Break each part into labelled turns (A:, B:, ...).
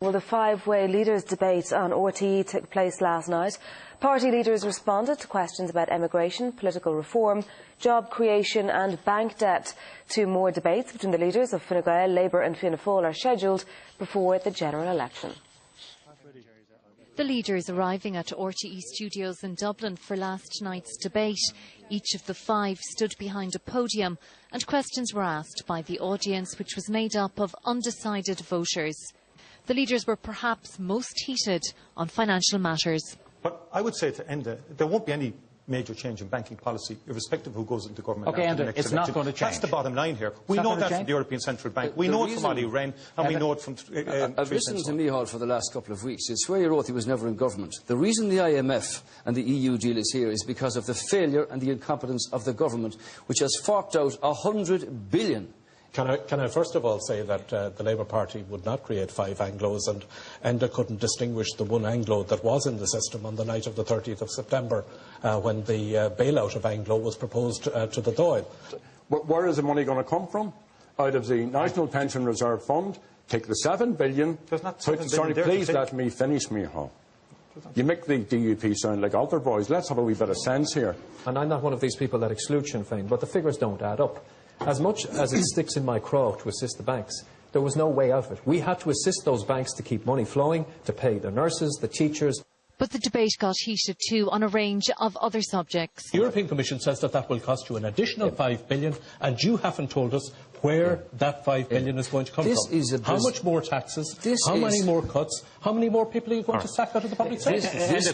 A: Well, the five-way leaders' debate on RTE took place last night. Party leaders responded to questions about immigration, political reform, job creation and bank debt. Two more debates between the leaders of Fine Gael, Labour and Fianna Fáil are scheduled before the general election.
B: The leaders arriving at RTE studios in Dublin for last night's debate. Each of the five stood behind a podium and questions were asked by the audience, which was made up of undecided voters. The leaders were perhaps most heated on financial matters.
C: But I would say to Enda, there won't be any major change in banking policy, irrespective of who goes into government.
D: Okay, Enda, it's not going to change.
C: That's the bottom line here. We know that from the European Central Bank. We know it from Ollie Rehn, and we know it from...
E: I've listened to Micheál for the last couple of weeks. It's where he wrote he was never in government. The reason the IMF and the EU deal is here is because of the failure and the incompetence of the government, which has forked out $100 billion.
F: Can I first of all say that the Labour Party would not create five Anglos, and Enda couldn't distinguish the one Anglo that was in the system on the night of the 30th of September when the bailout of Anglo was proposed to the Dáil.
G: Where is the money going to come from? Out of the National Pension Reserve Fund, take the $7 billion. Sorry, please let me finish, Micheál. You make the DUP sound like altar boys. Let's have a wee bit of sense here.
H: And I'm not one of these people that exclude Sinn Féin, but the figures don't add up. As much as it sticks in my craw to assist the banks, there was no way out of it. We had to assist those banks to keep money flowing, to pay the nurses, the teachers.
B: But the debate got heated too on a range of other subjects.
I: The European Commission says that will cost you an additional $5 billion, and you haven't told us where that $5 billion is going to come from. How much more taxes? How many more cuts? How many more people are you going to sack out of the public sector?
D: This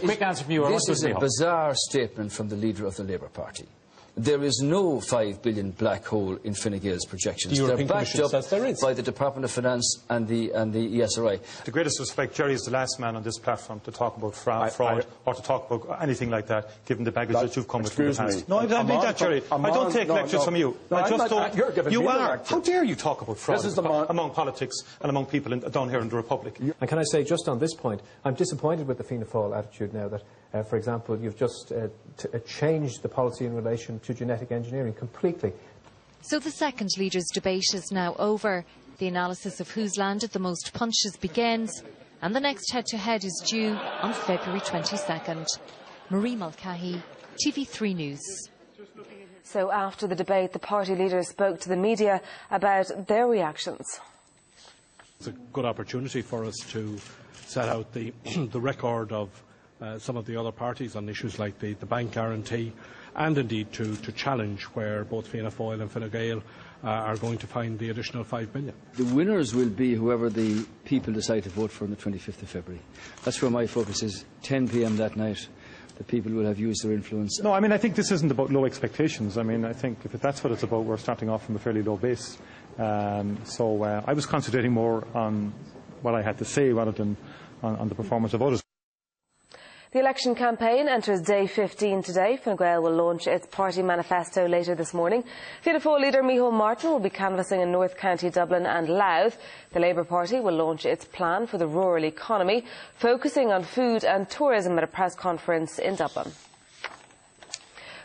E: is a bizarre statement from the leader of the Labour Party. There is no $5 billion black hole in Fine Gael's projections.
I: The
E: They're backed up
I: by
E: the Department of Finance and the ESRI.
C: The greatest respect, Jerry is the last man on this platform to talk about fraud or to talk about anything like that, given the baggage that you've come with from the past. No, I don't mean that, Jerry. I don't take lectures from you. I just don't. You are. How dare you talk about fraud among politics and among people down here in the Republic?
H: And can I say, just on this point, I'm disappointed with the Fianna Fáil attitude now that, for example, you've just changed the policy in relation to genetic engineering completely.
B: So the second leaders' debate is now over. The analysis of who's landed the most punches begins, and the next head-to-head is due on February 22nd. Marie Mulcahy, TV3 News.
A: So after the debate, the party leaders spoke to the media about their reactions.
I: It's a good opportunity for us to set out the record of some of the other parties on issues like the bank guarantee, and indeed to challenge where both Fianna Fáil and Fine Gael are going to find the additional $5 billion.
E: The winners will be whoever the people decide to vote for on the 25th of February. That's where my focus is. 10 p.m. that night, the people will have used their influence.
C: No, I mean, I think this isn't about low expectations. I mean, I think if that's what it's about, we're starting off from a fairly low base. So I was concentrating more on what I had to say rather than on the performance of others.
A: The election campaign enters day 15 today. Fine Gael will launch its party manifesto later this morning. Fianna Fáil leader Micheál Martin will be canvassing in North County, Dublin and Louth. The Labour Party will launch its plan for the rural economy, focusing on food and tourism at a press conference in Dublin.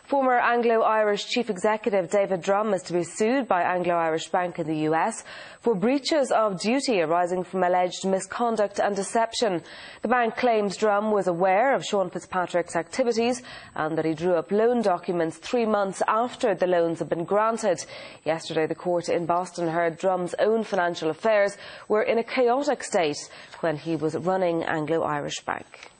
A: Former Anglo-Irish Chief Executive David Drumm is to be sued by Anglo-Irish Bank in the US for breaches of duty arising from alleged misconduct and deception. The bank claims Drumm was aware of Sean Fitzpatrick's activities and that he drew up loan documents 3 months after the loans had been granted. Yesterday, the court in Boston heard Drumm's own financial affairs were in a chaotic state when he was running Anglo-Irish Bank.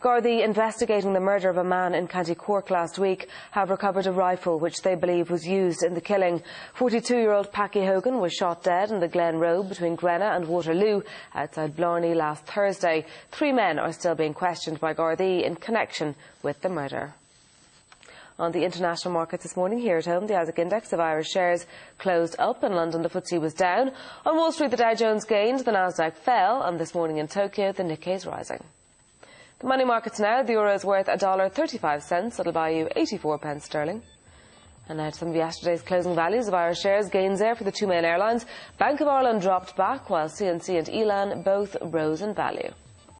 A: Gardaí investigating the murder of a man in County Cork last week have recovered a rifle which they believe was used in the killing. 42-year-old Packy Hogan was shot dead in the Glen Road between Grenna and Waterloo outside Blarney last Thursday. 3 men are still being questioned by Gardaí in connection with the murder. On the international markets this morning, here at home, the ASIC index of Irish shares closed up. In London, the FTSE was down. On Wall Street, the Dow Jones gained, the Nasdaq fell, and this morning in Tokyo, the Nikkei is rising. The money markets now, the euro is worth $1.35. That'll buy you 84 pence sterling. And now to some of yesterday's closing values of Irish shares. Gains there for the two main airlines. Bank of Ireland dropped back, while CNC and Elan both rose in value.